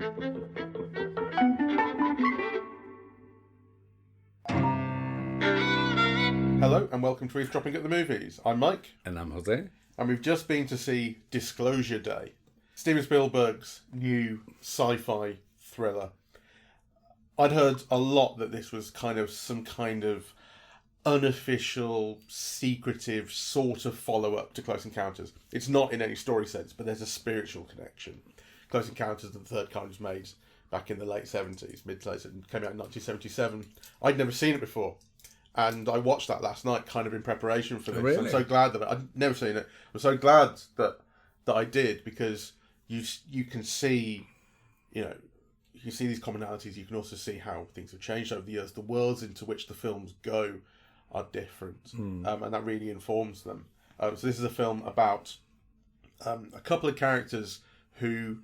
Hello and welcome to Eavesdropping at the Movies. I'm Mike. And I'm Jose. And we've just been to see Disclosure Day, Steven Spielberg's new sci-fi thriller. I'd heard a lot that this was kind of some kind of unofficial, secretive sort of follow-up to Close Encounters. It's not in any story sense, but there's a spiritual connection. Close Encounters of the Third Kind was made back in the late 70s, mid-to-late, it came out in 1977. I'd never seen it before. And I watched that last night, kind of in preparation for this. Really? I'm so glad that I'd never seen it. I'm so glad that I did, because you can see, you can see these commonalities. You can also see how things have changed over the years. The worlds into which the films go are different, and that really informs them. So this is a film about a couple of characters who.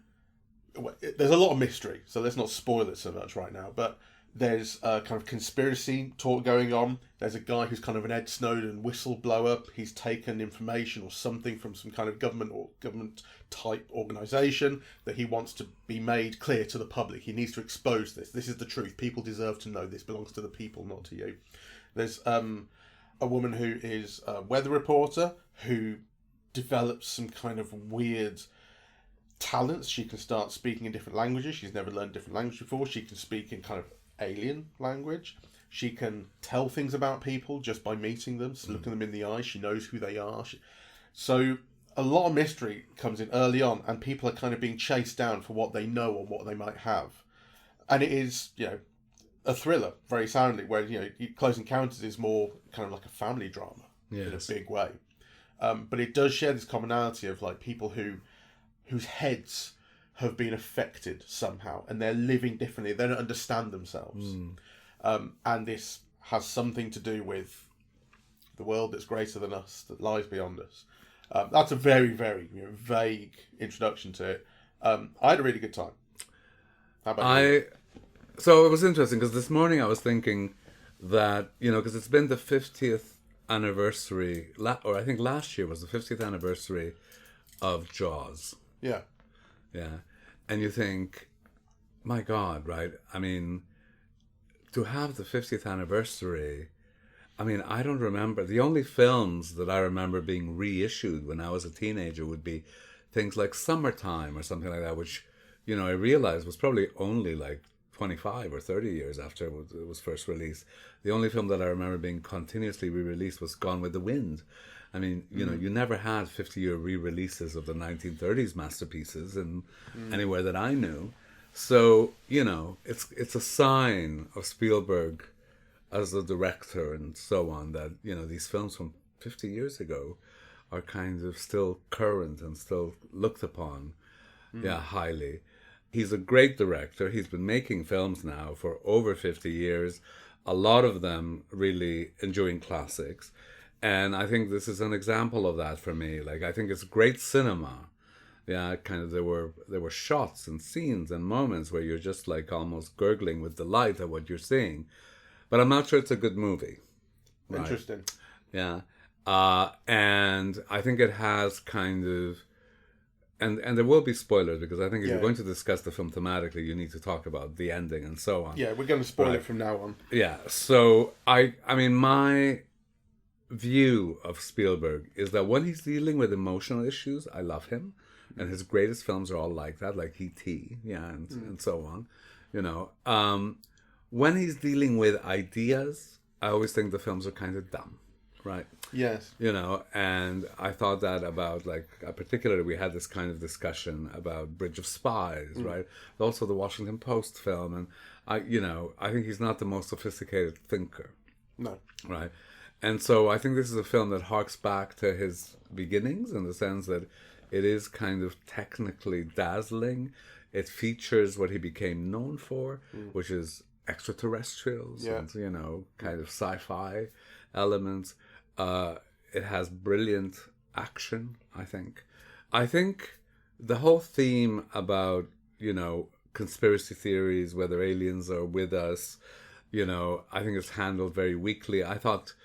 There's a lot of mystery, so let's not spoil it so much right now. But there's a kind of conspiracy talk going on. There's a guy who's kind of an Ed Snowden whistleblower. He's taken information or something from some kind of government or government-type organisation that he wants to be made clear to the public. He needs to expose this. This is the truth. People deserve to know this. Belongs to the people, not to you. There's a woman who is a weather reporter who develops some kind of weird talents. She can start speaking in different languages. She's never learned different language before. She can speak in kind of alien language. She can tell things about people just by meeting them, looking them in the eye. She knows who they are. So a lot of mystery comes in early on, and people are kind of being chased down for what they know or what they might have. And it is, a thriller, very soundly, where, Close Encounters is more kind of like a family drama in a big way. But it does share this commonality of like people whose heads have been affected somehow, and they're living differently. They don't understand themselves. And this has something to do with the world that's greater than us, that lies beyond us. That's a very, very vague introduction to it. I had a really good time. How about you? So it was interesting, because this morning I was thinking that, because it's been the 50th anniversary, or I think last year was the 50th anniversary of Jaws. Yeah. Yeah. And you think, my God, right? I mean, to have the 50th anniversary, I don't remember. The only films that I remember being reissued when I was a teenager would be things like Summertime or something like that, which, I realized was probably only like 25 or 30 years after it was first released. The only film that I remember being continuously re-released was Gone with the Wind. You never had 50-year re-releases of the 1930s masterpieces anywhere that I knew. So, it's a sign of Spielberg as a director and so on that, these films from 50 years ago are kind of still current and still looked upon, highly. He's a great director. He's been making films now for over 50 years, a lot of them really enduring classics. And I think this is an example of that for me. Like, I think it's great cinema. Yeah, kind of there were shots and scenes and moments where you're just like almost gurgling with delight at what you're seeing. But I'm not sure it's a good movie. Right? Interesting. Yeah. And I think it has kind of, and there will be spoilers, because I think if you're going to discuss the film thematically, you need to talk about the ending and so on. Yeah, we're going to spoil it from now on. Yeah. So my view of Spielberg is that when he's dealing with emotional issues, I love him, and his greatest films are all like that, like E.T., and so on. When he's dealing with ideas, I always think the films are kind of dumb, right? Yes. And I thought that about, like, particularly we had this kind of discussion about Bridge of Spies, right? Also the Washington Post film, and I think he's not the most sophisticated thinker. No. Right? And so I think this is a film that harks back to his beginnings, in the sense that it is kind of technically dazzling. It features what he became known for, which is extraterrestrials and, kind of sci-fi elements. It has brilliant action, I think. I think the whole theme about, conspiracy theories, whether aliens are with us, I think it's handled very weakly. I thought,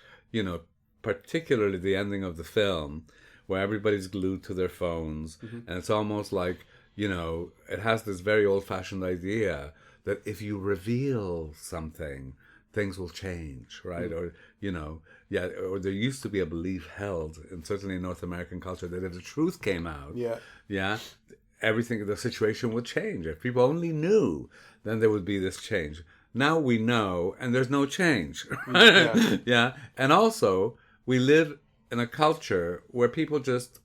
particularly the ending of the film, where everybody's glued to their phones, and it's almost like, it has this very old-fashioned idea that if you reveal something, things will change, right? Or, or there used to be a belief held, and certainly in North American culture, that if the truth came out, the situation would change. If people only knew, then there would be this change. Now we know, and there's no change. And also, we live in a culture where people just,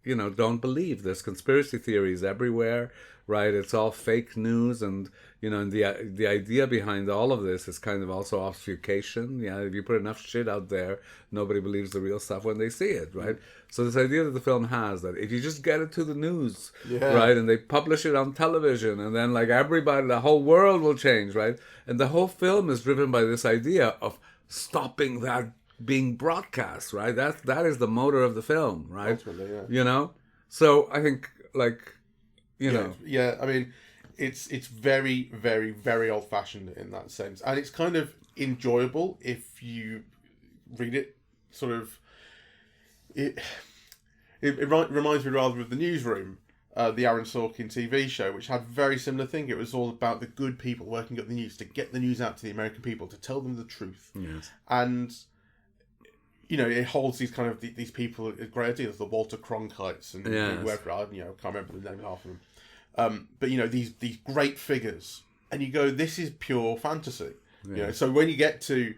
don't believe. There's conspiracy theories everywhere, right? It's all fake news, and and the idea behind all of this is kind of also obfuscation. If you put enough shit out there, nobody believes the real stuff when they see it, right? So this idea that the film has, that if you just get it to the news, right, and they publish it on television, and then like everybody, the whole world will change, right? And the whole film is driven by this idea of stopping that being broadcast, right? That is the motor of the film, right? Ultimately, So I think, like, I mean, it's very, very, very old-fashioned in that sense, and it's kind of enjoyable if you read it. Sort of, it reminds me rather of The Newsroom, the Aaron Sorkin TV show, which had a very similar thing. It was all about the good people working at the news to get the news out to the American people, to tell them the truth. Yes. And it holds these kind of these people, great ideas, the Walter Cronkites and whoever, I can't remember the name of half of them. But these great figures, and you go, this is pure fantasy. So when you get to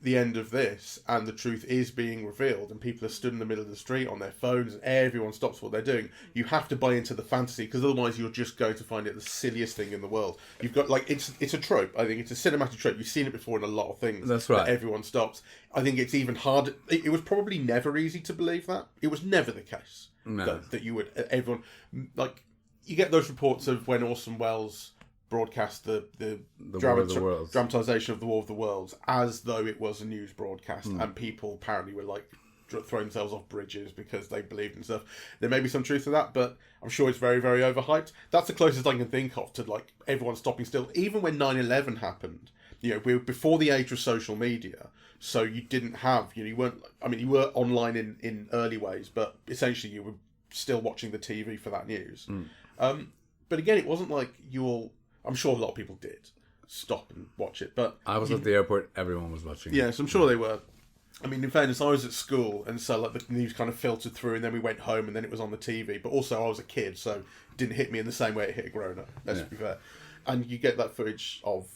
the end of this and the truth is being revealed and people are stood in the middle of the street on their phones and everyone stops what they're doing, you have to buy into the fantasy, because otherwise you're just going to find it the silliest thing in the world. You've got, like, it's a trope. I think it's a cinematic trope. You've seen it before in a lot of things. That's right. That everyone stops. I think it's even harder. It was probably never easy to believe that. It was never the case. No. That you would, everyone, like, you get those reports of when Orson Welles broadcast the dramatization of the War of the Worlds as though it was a news broadcast, and people apparently were like throwing themselves off bridges because they believed in stuff. There may be some truth to that, but I'm sure it's very, very overhyped. That's the closest I can think of to like everyone stopping still. Even when 9/11 happened, we were before the age of social media, so you didn't have, you weren't, you were online in early ways, but essentially you were still watching the TV for that news. But again, it wasn't like I'm sure a lot of people did stop and watch it, but I was at the airport, everyone was watching it. Yes, I'm sure they were. In fairness, I was at school, and so like the news kind of filtered through, and then we went home, and then it was on the TV. But also, I was a kid, so it didn't hit me in the same way it hit a grown-up. Let's be fair. And you get that footage of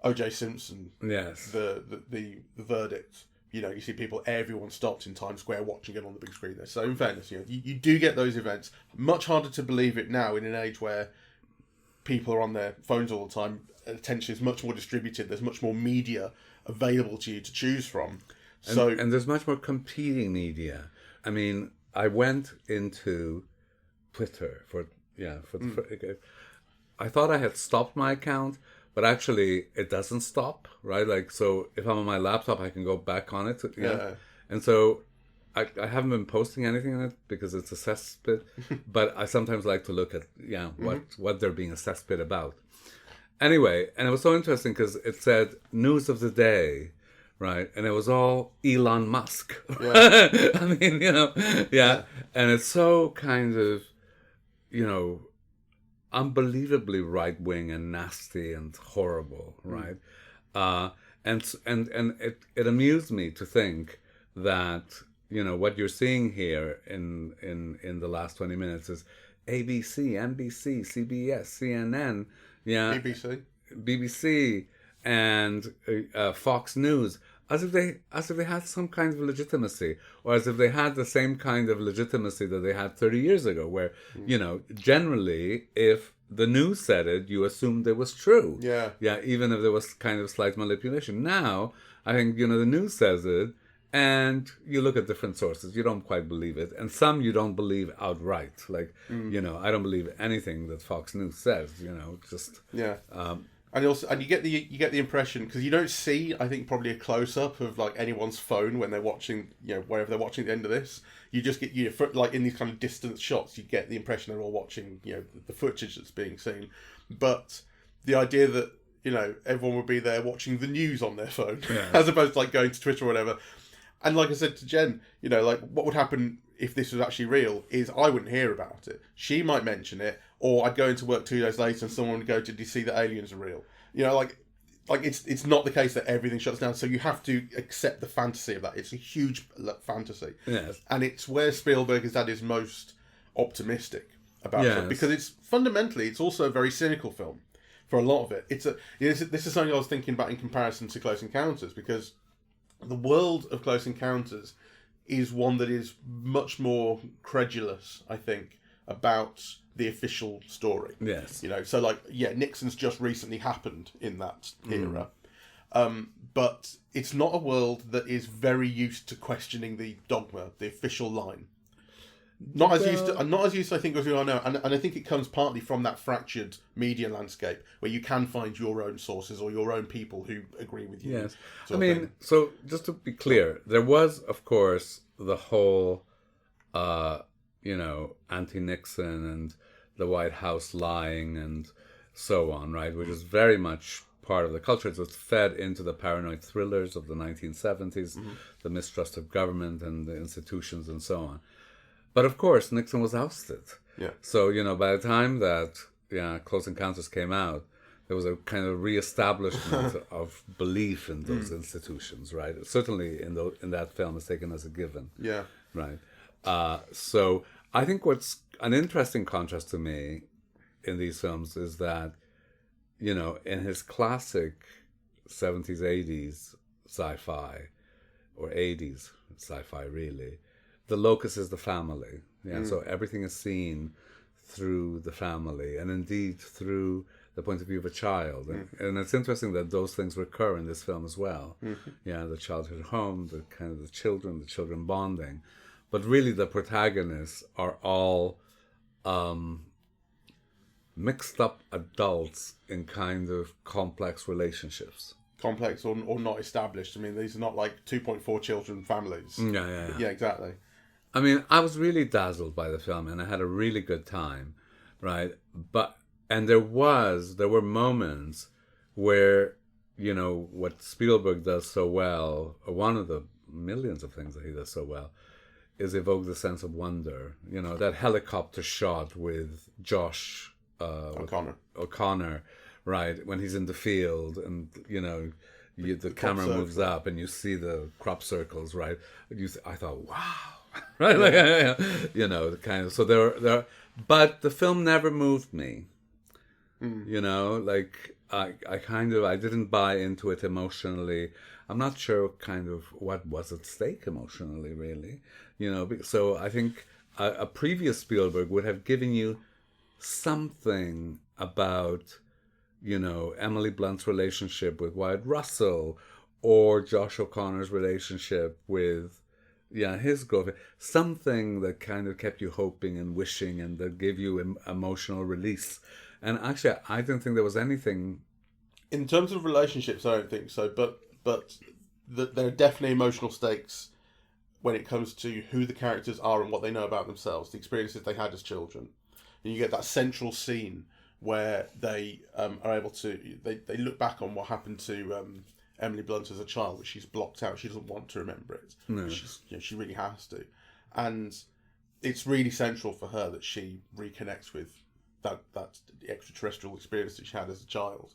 O.J. Simpson, the verdict. You see people, everyone stopped in Times Square watching it on the big screen there. So in fairness, you do get those events. Much harder to believe it now in an age where people are on their phones all the time. Attention is much more distributed. There's much more media available to you to choose from. And there's much more competing media. I went into Twitter I thought I had stopped my account, but actually it doesn't stop, right? Like, so if I'm on my laptop, I can go back on it. And so I haven't been posting anything on it because it's a cesspit, but I sometimes like to look at what they're being a cesspit about. Anyway, and it was so interesting because it said news of the day, right? And it was all Elon Musk. Yeah. And it's so kind of, unbelievably right-wing and nasty and horrible, right? And it amused me to think that, what you're seeing here in the last 20 minutes is ABC, NBC, CBS, CNN, BBC, and Fox News, as if they had some kind of legitimacy, or as if they had the same kind of legitimacy that they had 30 years ago, where generally if the news said it, you assumed it was true. Even if there was kind of slight manipulation. Now I think the news says it, and you look at different sources, you don't quite believe it, and some you don't believe outright. Like I don't believe anything that Fox News says. And you get the impression, because you don't see, I think, probably a close up of like anyone's phone when they're watching, wherever they're watching the end of this. You just get like in these kind of distance shots, you get the impression they're all watching, the footage that's being seen. But the idea that everyone would be there watching the news on their phone, as opposed to like going to Twitter or whatever. And like I said to Jen, you know, like what would happen if this was actually real is I wouldn't hear about it. She might mention it, or I'd go into work 2 days later and someone would go, "Did you see that aliens are real?" You know, like it's not the case that everything shuts down. So you have to accept the fantasy of that. It's a huge fantasy. Yes. And it's where Spielberg is at his most optimistic about it, because it's fundamentally, it's also a very cynical film for a lot of it. This is something I was thinking about in comparison to Close Encounters, because the world of Close Encounters is one that is much more credulous, I think, about the official story. Yes. You know, so like, yeah, Nixon's just recently happened in that era. But it's not a world that is very used to questioning the dogma, the official line. Not as used to, I think, as we are now. And I think it comes partly from that fractured media landscape where you can find your own sources or your own people who agree with you. Yes. I mean, so just to be clear, there was, of course, the whole, anti-Nixon and the White House lying and so on, right? Which is very much part of the culture. It was fed into the paranoid thrillers of the 1970s, the mistrust of government and the institutions and so on. But of course, Nixon was ousted. Yeah. So, by the time that Close Encounters came out, there was a kind of reestablishment of belief in those institutions, right? Certainly in that film is taken as a given. Yeah. Right. So I think what's an interesting contrast to me in these films is that, in his classic 70s, 80s sci-fi, or 80s sci-fi really, the locus is the family. Yeah, so everything is seen through the family, and indeed through the point of view of a child. And it's interesting that those things recur in this film as well. Yeah, the childhood home, the kind of the children bonding. But really the protagonists are all mixed up adults in kind of complex relationships. Complex or not established. I mean, these are not like 2.4 children families. Yeah, exactly. I mean, I was really dazzled by the film, and I had a really good time, right? And there were moments where, what Spielberg does so well, or one of the millions of things that he does so well, is evoke the sense of wonder. That helicopter shot with Josh O'Connor, right? When he's in the field, and the camera moves up, and you see the crop circles, right? I thought, wow. Right, the kind of, so there, but the film never moved me. Like I didn't buy into it emotionally. I'm not sure kind of what was at stake emotionally, really. So I think a previous Spielberg would have given you something about, Emily Blunt's relationship with Wyatt Russell, or Josh O'Connor's relationship with his girlfriend, something that kind of kept you hoping and wishing, and that gave you emotional release. And actually, I didn't think there was anything. In terms of relationships, I don't think so. But there are definitely emotional stakes when it comes to who the characters are and what they know about themselves, the experiences they had as children. And you get that central scene where they are able to they look back on what happened to Emily Blunt as a child, which she's blocked out. She doesn't want to remember it. No. She really has to. And it's really central for her that she reconnects with that extraterrestrial experience that she had as a child.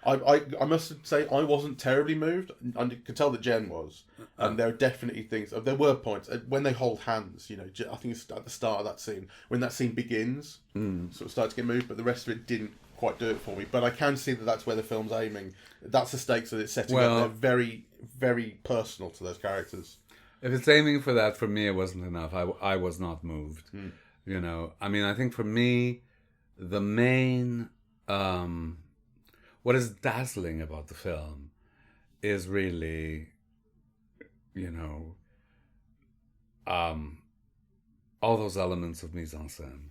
I must say I wasn't terribly moved. I could tell that Jen was. And there are definitely things. There were points when they hold hands. I think it's at the start of that scene when that scene begins. Sort of starts to get moved, but the rest of it didn't quite do it for me. But I can see that that's where the film's aiming. That's the stakes that it's setting up. They're very, very personal to those characters. If it's aiming for that, for me, it wasn't enough. I was not moved. I mean, I think for me, the main, what is dazzling about the film is really, all those elements of mise en scène.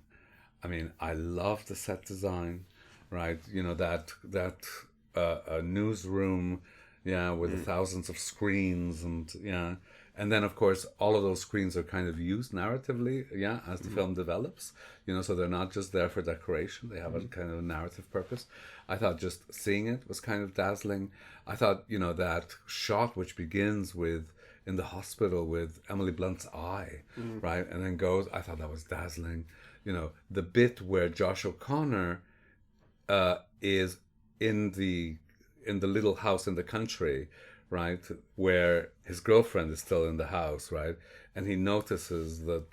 I mean, I love the set design, right? That newsroom, with thousands of screens, and then of course all of those screens are kind of used narratively, as the film develops. So they're not just there for decoration; they have a kind of narrative purpose. I thought just seeing it was kind of dazzling. I thought, that shot which begins with in the hospital with Emily Blunt's eye, right? And then goes, I thought that was dazzling. You know, the bit where Josh O'Connor is in the little house in the country, right, where his girlfriend is still in the house, right, and he notices that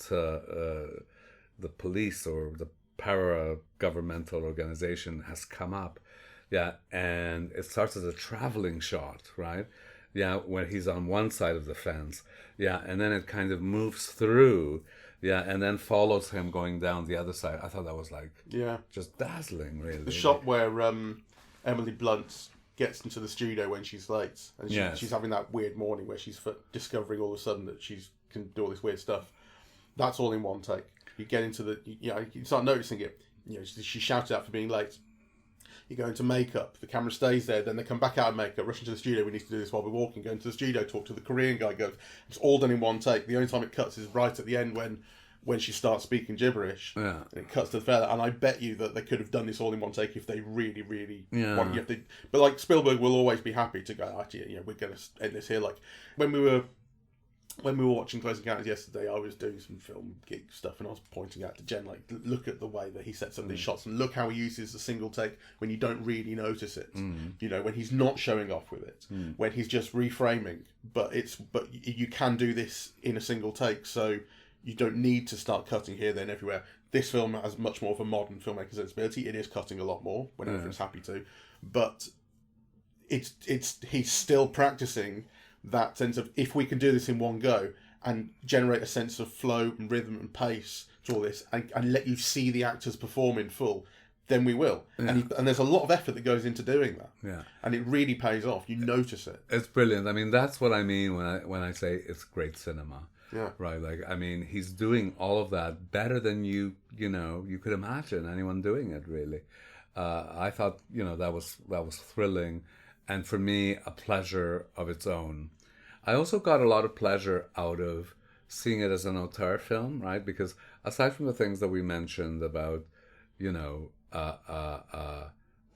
the police or the para-governmental organization has come up, and it starts as a traveling shot, right, where he's on one side of the fence, and then it kind of moves through, and then follows him going down the other side. I thought that was like just dazzling, really. The shot where Emily Blunt gets into the studio when she's late, and she's having that weird morning where she's discovering all of a sudden that she can do all this weird stuff. That's all in one take. You get into you start noticing it. You know, she shouted out for being late. You go into makeup, the camera stays there, then they come back out of makeup, rush into the studio, we need to do this while we're walking, go into the studio, talk to the Korean guy, it's all done in one take. The only time it cuts is right at the end when she starts speaking gibberish, and it cuts to the fella. And I bet you that they could have done this all in one take if they really, really wanted to. But like Spielberg will always be happy to go, actually, you know, we're going to end this here. Like when we were watching Close Encounters yesterday, I was doing some film gig stuff, and I was pointing out to Jen, like, look at the way that he sets up these shots, and look how he uses a single take when you don't really notice it. You know, when he's not showing off with it, when he's just reframing. But you can do this in a single take, so you don't need to start cutting here, there, and everywhere. This film has much more of a modern filmmaker sensibility. It is cutting a lot more whenever it's happy to, but he's still practicing that sense of, if we can do this in one go and generate a sense of flow and rhythm and pace to all this, and let you see the actors perform in full, then we will. And there's a lot of effort that goes into doing that. And it really pays off. You notice it. It's brilliant. I mean, that's what I mean when I say it's great cinema. Right. Like, I mean, he's doing all of that better than you could imagine anyone doing it, really. I thought, that was thrilling, and for me, a pleasure of its own. I also got a lot of pleasure out of seeing it as an auteur film, right? Because aside from the things that we mentioned about,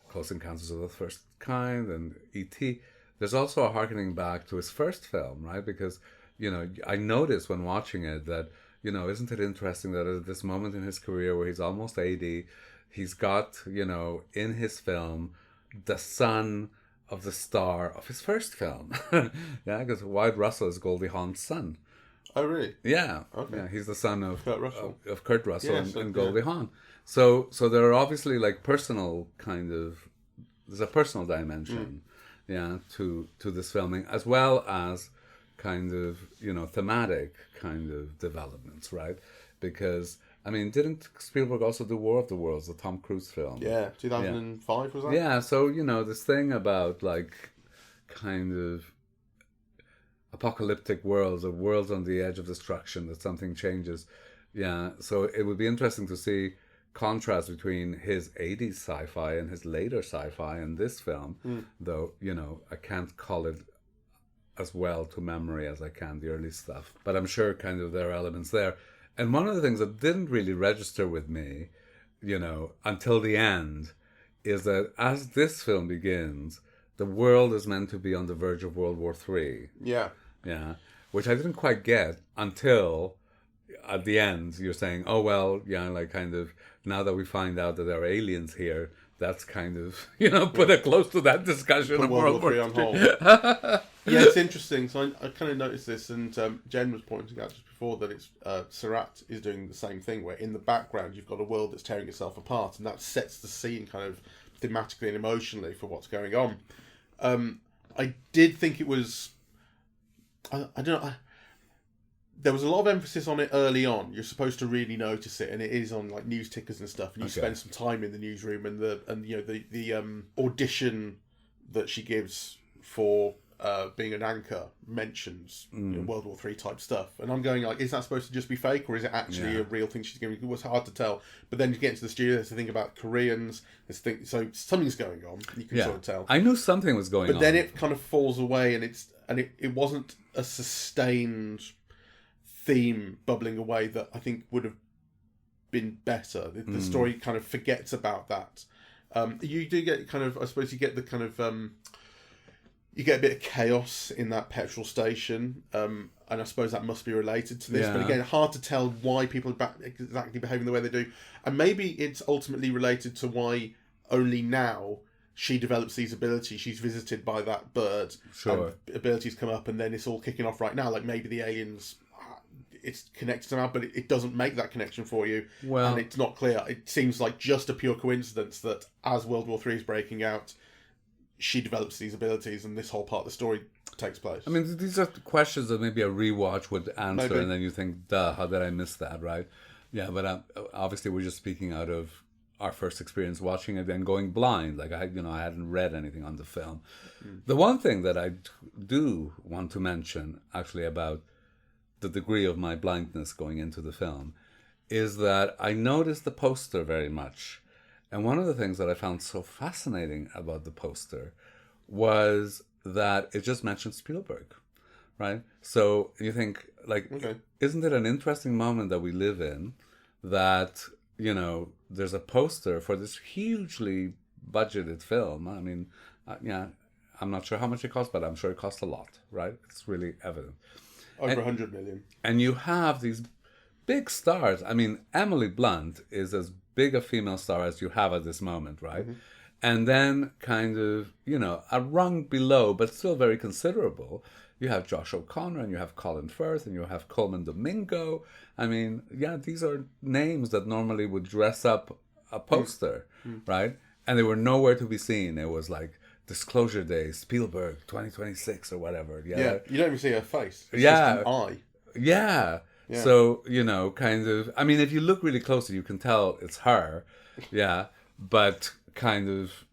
Close Encounters of the First Kind and E.T., there's also a harkening back to his first film, right? Because, I noticed when watching it that, isn't it interesting that at this moment in his career where he's almost 80, he's got, in his film, the son of the star of his first film. Because Wyatt Russell is Goldie Hawn's son. Oh, really? Yeah. Okay. Yeah, he's the son of Kurt Russell, and Goldie Hawn. So there are obviously like personal there's a personal dimension, to this filming, as well as kind of, thematic kind of developments, right? Because, I mean, didn't Spielberg also do War of the Worlds, the Tom Cruise film? Yeah, 2005 was that? Yeah, so, this thing about, like, kind of apocalyptic worlds, or worlds on the edge of destruction, that something changes. Yeah, so it would be interesting to see contrast between his 80s sci-fi and his later sci-fi in this film, though, I can't call it as well to memory as I can the early stuff. But I'm sure kind of there are elements there. And one of the things that didn't really register with me, until the end, is that as this film begins, the world is meant to be on the verge of World War III. Yeah. Yeah. Which I didn't quite get until at the end you're saying, oh, well, like kind of, now that we find out that there are aliens here, that's kind of, put it close to that discussion of World War III on hold. Yeah, it's interesting. So I kind of noticed this, and Jen was pointing out just before that it's Surratt is doing the same thing, where in the background you've got a world that's tearing itself apart, and that sets the scene kind of thematically and emotionally for what's going on. I did think it was, I don't know, there was a lot of emphasis on it early on. You're supposed to really notice it, and it is on like news tickers and stuff. And you spend some time in the newsroom, and the audition that she gives for being an anchor mentions World War III type stuff. And I'm going like, is that supposed to just be fake, or is it actually a real thing she's giving? It was hard to tell. But then you get into the studio, there's to think about Koreans. So something's going on. You can sort of tell. I knew something was going on. But then it kind of falls away, and it wasn't a sustained theme bubbling away that I think would have been better. The story kind of forgets about that. You do get kind of, I suppose you get the kind of you get a bit of chaos in that petrol station, and I suppose that must be related to this. Yeah. But again, hard to tell why people are exactly behaving the way they do, and maybe it's ultimately related to why only now she develops these abilities. She's visited by that bird, Sure. and abilities come up, and then it's all kicking off right now. Like maybe the aliens, it's connected somehow, but it doesn't make that connection for you, Well, and it's not clear. It seems like just a pure coincidence that as World War III is breaking out, she develops these abilities, and this whole part of the story takes place. I mean, these are questions that maybe a rewatch would answer, Maybe. and then you think, duh, how did I miss that, right? Yeah, but obviously we're just speaking out of our first experience watching it and going blind. Like, I hadn't read anything on the film. The one thing that I do want to mention, actually, about the degree of my blindness going into the film is that I noticed the poster very much. And one of the things that I found so fascinating about the poster was that it just mentioned Spielberg, right? So you think, like, Okay. isn't it an interesting moment that we live in that, there's a poster for this hugely budgeted film? I mean, yeah, I'm not sure how much it cost, but I'm sure it cost a lot, right? It's really evident. Over 100 million. And you have these big stars. I mean, Emily Blunt is as big a female star as you have at this moment, right? Mm-hmm. And then kind of, a rung below, but still very considerable, you have Josh O'Connor, and you have Colin Firth, and you have Coleman Domingo. I mean, yeah, these are names that normally would dress up a poster, right? And they were nowhere to be seen. It was like Disclosure Day, Spielberg, 2026 or whatever. Yeah, you don't even see her face. It's Yeah. just an eye. Yeah. So, kind of, I mean, if you look really closely, you can tell it's her. Yeah. But kind of,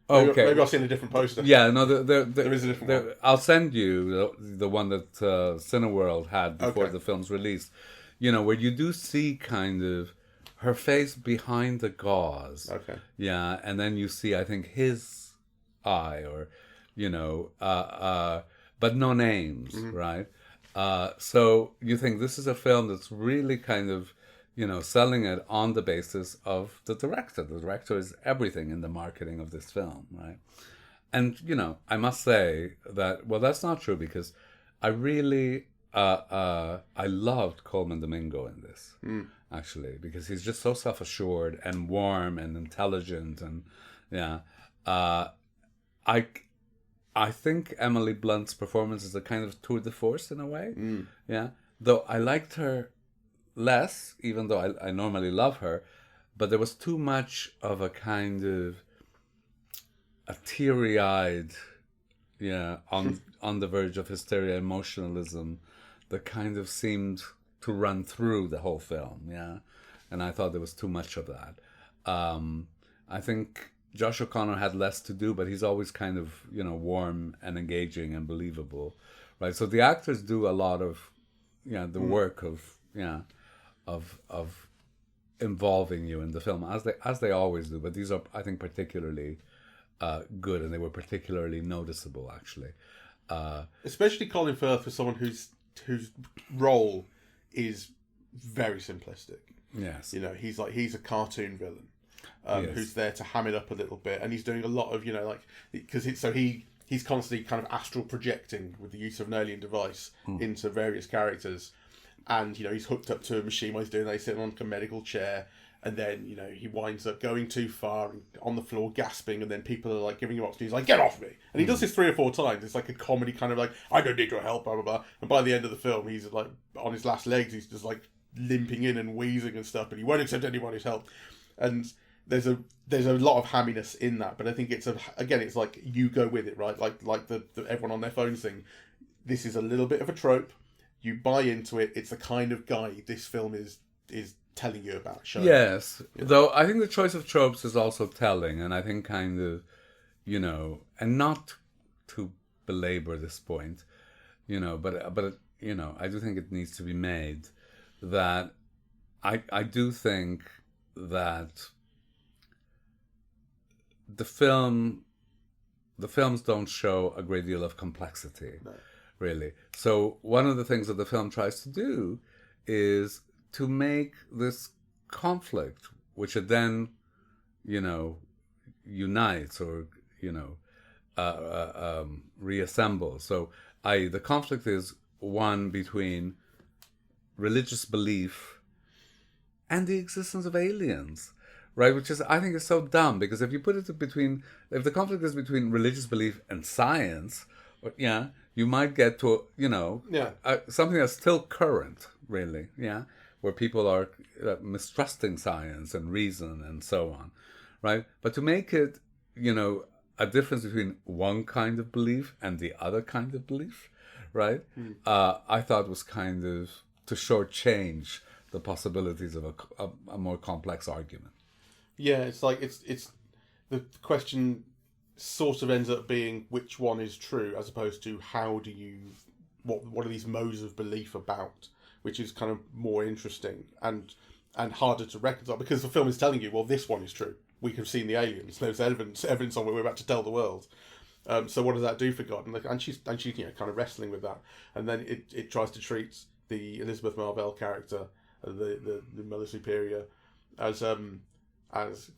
okay. Maybe I've seen a different poster. Yeah, no, there is a different one. I'll send you the one that Cineworld had before the film's release, where you do see kind of her face behind the gauze. Okay. Yeah, and then you see, I think, his eye, or, but no names, right? So you think this is a film that's really kind of, selling it on the basis of the director. The director is everything in the marketing of this film, right? And, I must say that, well, that's not true, because I really, I loved Coleman Domingo in this, actually, because he's just so self-assured and warm and intelligent, and, yeah. I think Emily Blunt's performance is a kind of tour de force in a way, yeah. Though I liked her less, even though I normally love her, but there was too much of a kind of a teary-eyed, on the verge of hysteria, emotionalism, that kind of seemed to run through the whole film, yeah. And I thought there was too much of that. I think Josh O'Connor had less to do, but he's always kind of, warm and engaging and believable, right? So the actors do a lot of, the work of, of involving you in the film, as they always do. But these are, I think, particularly good, and they were particularly noticeable, actually. Especially Colin Firth, for someone whose role is very simplistic. Yes. He's a cartoon villain. Yes. Who's there to ham it up a little bit, and he's doing a lot of because he's constantly kind of astral projecting with the use of an alien device into various characters, and he's hooked up to a machine while he's doing that. He's sitting on a medical chair, and then he winds up going too far and on the floor gasping, and then people are like giving him oxygen. He's like, "Get off me!" And he does this 3 or 4 times. It's like a comedy kind of like, "I don't need your help," blah blah blah. And by the end of the film, he's like on his last legs. He's just like limping in and wheezing and stuff, but he won't accept anybody's help. And there's a lot of hamminess in that, but I think it's like you go with it, right? Like the everyone on their phones thing. This is a little bit of a trope. You buy into it. It's the kind of guy this film is telling you about. Showing. Yes, though I think the choice of tropes is also telling, and I think kind of, and not to belabor this point, but I do think it needs to be made that I do think that the films don't show a great deal of complexity, really. So one of the things that the film tries to do is to make this conflict, which it then, unites or, reassemble. So, i.e., the conflict is one between religious belief and the existence of aliens, right? Which is, I think, is so dumb, because if you put it between, if the conflict is between religious belief and science, yeah, you might get to, something that's still current, really, yeah, where people are mistrusting science and reason and so on, right? But to make it, a difference between one kind of belief and the other kind of belief, right? I thought was kind of to shortchange the possibilities of a more complex argument. Yeah, it's like it's the question sort of ends up being which one is true, as opposed to how do you what are these modes of belief about, which is kind of more interesting and harder to reconcile, because the film is telling you, well, this one is true. We have seen the aliens. There's evidence on what we're about to tell the world. So what does that do for God? And she's kind of wrestling with that, and then it tries to treat the Elizabeth Marvell character, the Mother Superior, as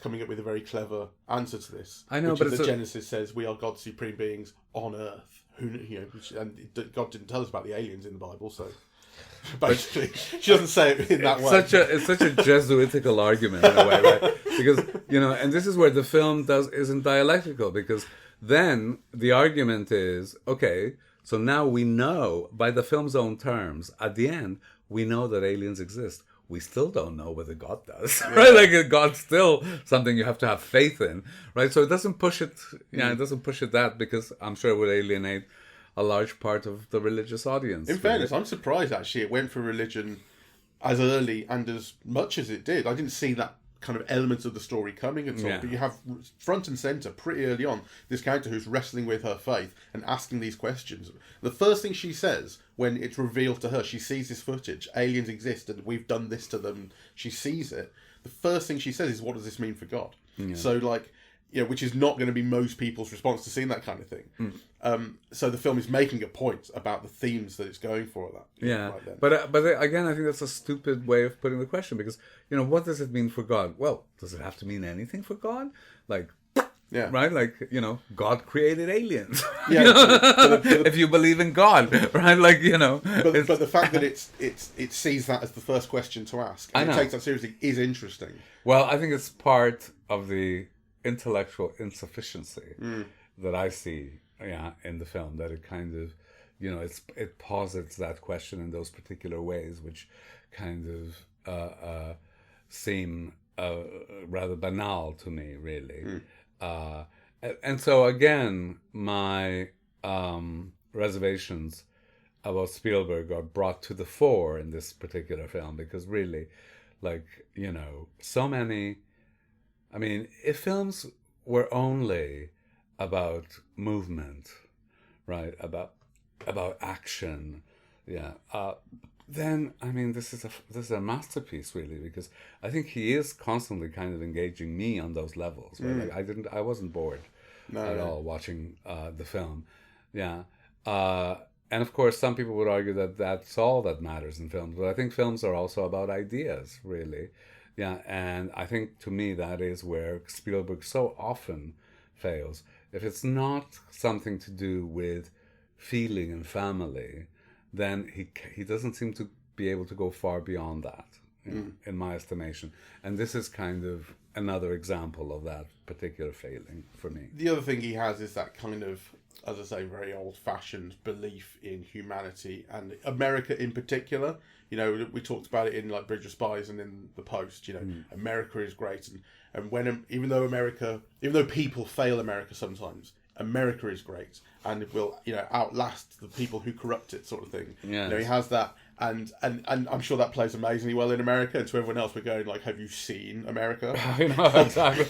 coming up with a very clever answer to this. I know, which but is that Genesis says we are God's supreme beings on Earth. And God didn't tell us about the aliens in the Bible, so basically she doesn't say it in that way. It's such a Jesuitical argument in a way, right? Because and this is where the film isn't dialectical, because then the argument is, okay, so now we know, by the film's own terms, at the end, we know that aliens exist. We still don't know whether God does, right? Like, God's still something you have to have faith in, right? So it doesn't push it, it doesn't push it that, because I'm sure it would alienate a large part of the religious audience. In fairness, I'm surprised, actually, it went for religion as early and as much as it did. I didn't see that kind of elements of the story coming at all. Yeah. But you have front and centre pretty early on this character who's wrestling with her faith and asking these questions. The first thing she says when it's revealed to her, she sees this footage, aliens exist and we've done this to them, she sees it. The first thing she says is, what does this mean for God? Yeah. So, like, which is not going to be most people's response to seeing that kind of thing. So the film is making a point about the themes that it's going for. Right, but again, I think that's a stupid way of putting the question, because what does it mean for God? Well, does it have to mean anything for God? Like, right? Like, God created aliens. Yeah, if you believe in God, right? Like, But the fact that it sees that as the first question to ask, and it takes that seriously, is interesting. Well, I think it's part of the intellectual insufficiency that I see, in the film, that it kind of, it posits that question in those particular ways, which kind of seem rather banal to me, really. And so again, my reservations about Spielberg are brought to the fore in this particular film, because really, like, so many, I mean, if films were only about movement, right, about action, then, I mean, this is a masterpiece, really, because I think he is constantly kind of engaging me on those levels, right? Like, I wasn't bored at all watching the film, and of course, some people would argue that that's all that matters in films, but I think films are also about ideas, really. Yeah, and I think, to me, that is where Spielberg so often fails. If it's not something to do with feeling and family, then he doesn't seem to be able to go far beyond that, in my estimation. And this is kind of another example of that particular failing for me. The other thing he has is that kind of, as I say, very old-fashioned belief in humanity and America in particular. We talked about it in like Bridge of Spies and in The Post. America is great, and when even though people fail America sometimes, America is great, and it will outlast the people who corrupt it, sort of thing. Yeah, he has that, and I'm sure that plays amazingly well in America. And to everyone else, we're going like, "Have you seen America?" I know, exactly.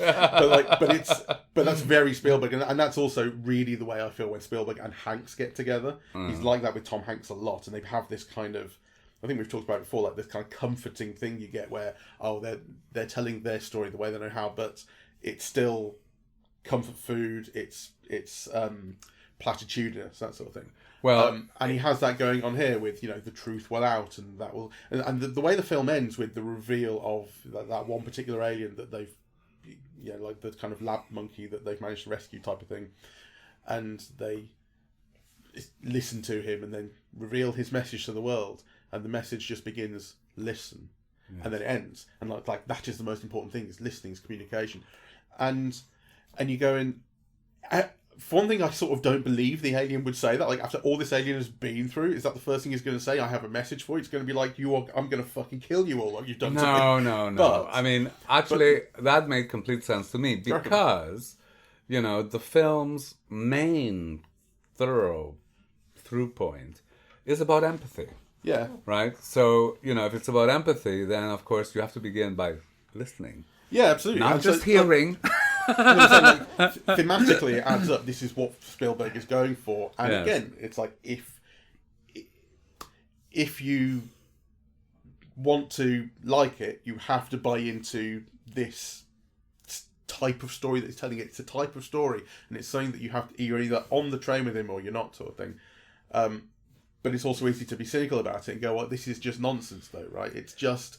but that's very Spielberg, and that's also really the way I feel when Spielberg and Hanks get together. He's like that with Tom Hanks a lot, and they have this kind of, I think we've talked about it before, like this kind of comforting thing you get where, they're telling their story the way they know how, but it's still comfort food, it's platitudinous, that sort of thing. Well, and he has that going on here with the truth will out, and that will, and the way the film ends with the reveal of that one particular alien that they've like the kind of lab monkey that they've managed to rescue type of thing. and they listen to him and then reveal his message to the world, and the message just begins, listen. And then it ends. And like that is the most important thing, is listening, is communication. And you go in... For one thing, I sort of don't believe the alien would say that. Like, after all this alien has been through, is that the first thing he's going to say? I have a message for you. It's going to be like, I'm going to fucking kill you all. Like, you've done something. No. But, I mean, actually, that made complete sense to me because, the film's main through point is about empathy. Yeah. Right? So, if it's about empathy, then, of course, you have to begin by listening. Yeah, absolutely. Not just hearing. Thematically, it adds up. This is what Spielberg is going for. And again, it's like, if you want to like it, you have to buy into this type of story that he's telling. It's a type of story, and it's something that you're either on the train with him or you're not, sort of thing. But it's also easy to be cynical about it and go, well, this is just nonsense, though, right? It's just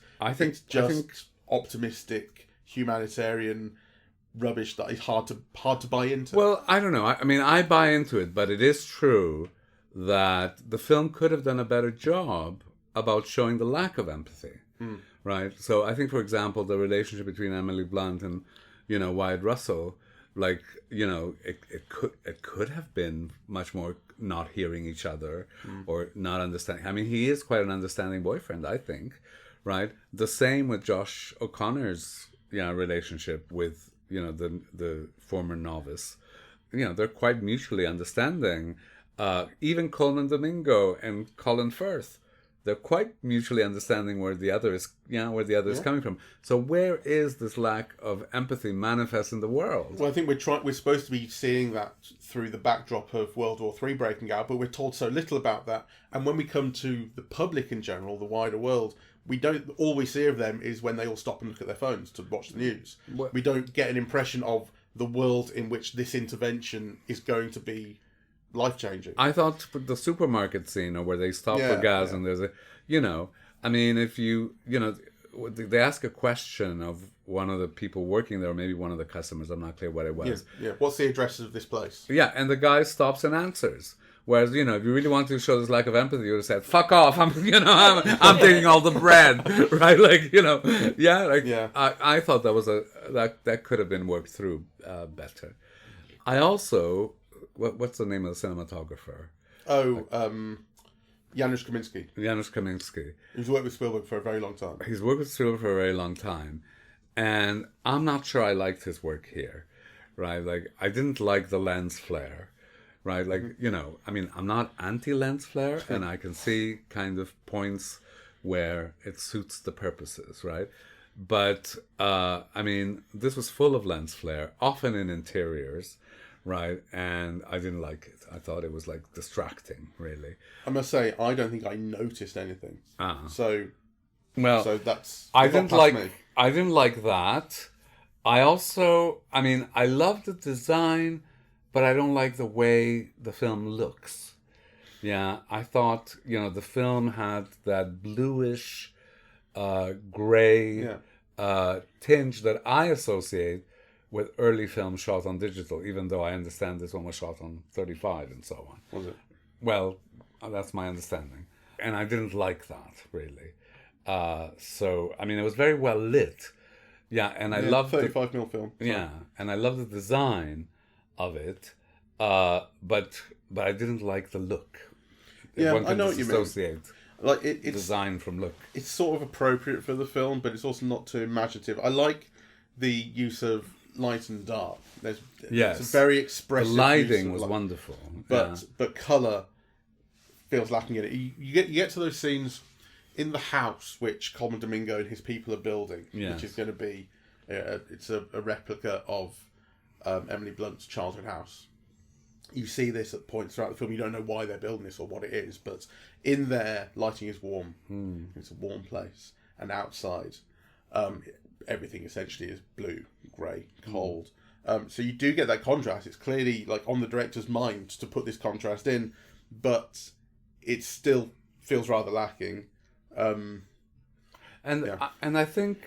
optimistic, humanitarian rubbish that is hard to buy into. Well, I don't know. I mean, I buy into it, but it is true that the film could have done a better job about showing the lack of empathy, right? So I think, for example, the relationship between Emily Blunt and, Wyatt Russell, like, it could have been much more not hearing each other or not understanding. I mean, he is quite an understanding boyfriend, I think, right? The same with Josh O'Connor's, relationship with, the former novice. They're quite mutually understanding. Even Coleman Domingo and Colin Firth, they're quite mutually understanding where the other is, is coming from. So where is this lack of empathy manifest in the world? Well, I think we're supposed to be seeing that through the backdrop of World War III breaking out, but we're told so little about that. And when we come to the public in general, the wider world, all we see of them is when they all stop and look at their phones to watch the news. We don't get an impression of the world in which this intervention is going to be life-changing. I thought the supermarket scene, or where they stop for gas and there's I mean, if they ask a question of one of the people working there, or maybe one of the customers, I'm not clear what it was. Yeah. What's the address of this place? Yeah, and the guy stops and answers. Whereas, if you really want to show this lack of empathy, you would have said, "Fuck off! I'm taking all the bread," right? I thought that was that could have been worked through better. I also, what's the name of the cinematographer? Janusz Kaminski. Janusz Kaminski. He's worked with Spielberg for a very long time. He's worked with Spielberg for a very long time, and I'm not sure I liked his work here, right? Like, I didn't like the lens flare. Right, like, I mean, I'm not anti-lens flare, and I can see kind of points where it suits the purposes, right? But, I mean, this was full of lens flare, often in interiors, right? And I didn't like it. I thought it was, like, distracting, really. I must say, I don't think I noticed anything. So that's... I didn't like that. I also, I mean, I love the design, but I don't like the way the film looks. Yeah, I thought, the film had that bluish, gray tinge that I associate with early films shot on digital, even though I understand this one was shot on 35 and so on. Was it? Well, that's my understanding. And I didn't like that, really. So, I mean, it was very well lit. Yeah, and I love 35mm film. Sorry. Yeah, and I love the design of it, but I didn't like the look. I know what you mean. Like it's design from look. It's sort of appropriate for the film, but it's also not too imaginative. I like the use of light and dark. It's a very expressive. The lighting was wonderful, but colour feels lacking in it. You get to those scenes in the house which Coleman Domingo and his people are building, which is going to be it's a replica of Emily Blunt's childhood house. You see this at points throughout the film. You don't know why they're building this or what it is, but in there, lighting is warm. It's a warm place, and outside, everything essentially is blue, grey, cold. So you do get that contrast. It's clearly like on the director's mind to put this contrast in, but it still feels rather lacking. And I think.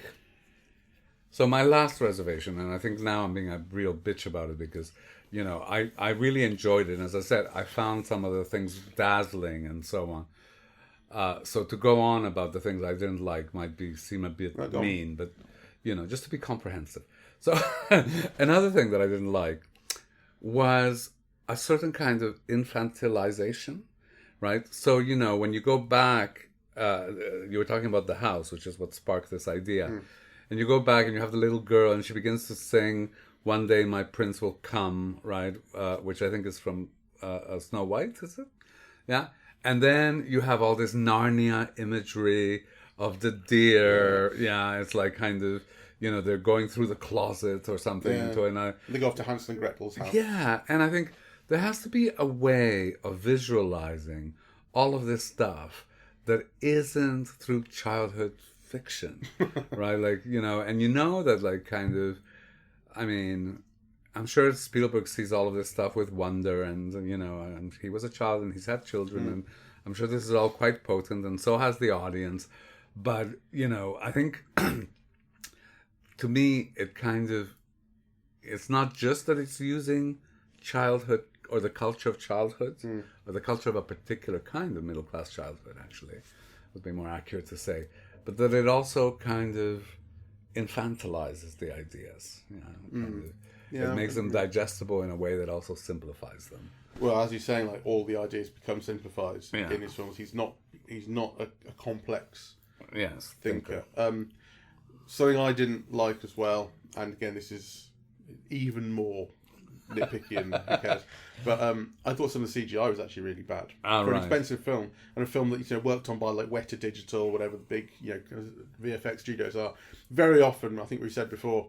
So my last reservation, and I think now I'm being a real bitch about it because, you know, I really enjoyed it. And as I said, I found some of the things dazzling and so on. So to go on about the things I didn't like might seem a bit mean, but, you know, just to be comprehensive. So another thing that I didn't like was a certain kind of infantilization, right? So, you know, when you go back, you were talking about the house, which is what sparked this idea. And you go back and you have the little girl and she begins to sing, "One Day My Prince Will Come," right? Which I think is from Snow White, is it? Yeah. And then you have all this Narnia imagery of the deer. Yeah, it's like kind of, you know, they're going through the closet or something. Yeah. They go off to Hansel and Gretel's house. Yeah, and I think there has to be a way of visualizing all of this stuff that isn't through childhood fiction, right? Like, you know, and you know that, like, kind of, I mean, I'm sure Spielberg sees all of this stuff with wonder, and, you know, and he was a child and he's had children, and I'm sure this is all quite potent, and so has the audience. But, you know, I think to me, it kind of, it's not just that it's using childhood or the culture of childhood or the culture of a particular kind of middle-class childhood, actually, would be more accurate to say, but that it also kind of infantilizes the ideas. You know, it makes them digestible in a way that also simplifies them. Well, as you're saying, like, all the ideas become simplified in his films. He's not a complex thinker. Something I didn't like as well, and again, this is even more nitpicky and who cares, but I thought some of the CGI was actually really bad for an expensive film, and a film that, you know, worked on by like Weta Digital, whatever the big, you know, VFX studios are. Very often, I think we said before,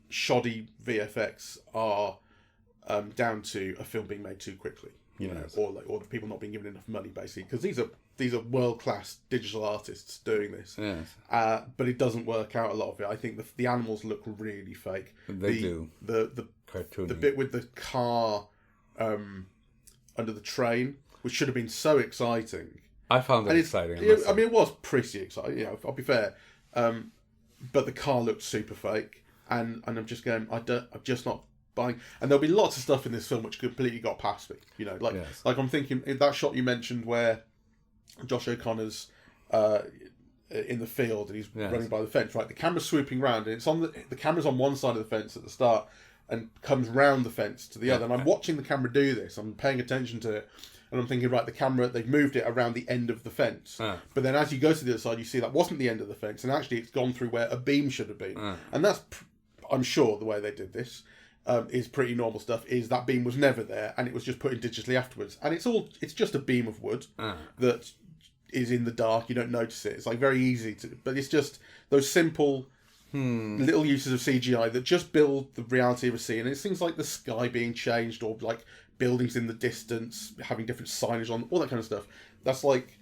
shoddy VFX are down to a film being made too quickly, you know, or the people not being given enough money, basically, because these are world-class digital artists doing this. Yes. But it doesn't work out, a lot of it. I think the animals look really fake. They do. The cartoony. The bit with the car under the train, which should have been so exciting. I found it exciting. I mean, it was pretty exciting, you know, I'll be fair. But the car looked super fake. And I'm just going, I'm just not buying. And there'll be lots of stuff in this film which completely got past me. You know, like I'm thinking, that shot you mentioned where Josh O'Connor's in the field and he's running by the fence, right? The camera's swooping round, and it's on the camera's on one side of the fence at the start and comes round the fence to the other. And I'm watching the camera do this. I'm paying attention to it, and I'm thinking, right, the camera, they've moved it around the end of the fence. But then as you go to the other side, you see that wasn't the end of the fence, and actually it's gone through where a beam should have been. And that's, I'm sure, the way they did this is pretty normal stuff. Is that beam was never there, and it was just put in digitally afterwards. And it's just a beam of wood that is in the dark. You don't notice it. It's like very easy to, but it's just those simple little uses of CGI that just build the reality of a scene. And it's things like the sky being changed, or like buildings in the distance having different signage on, all that kind of stuff. That's like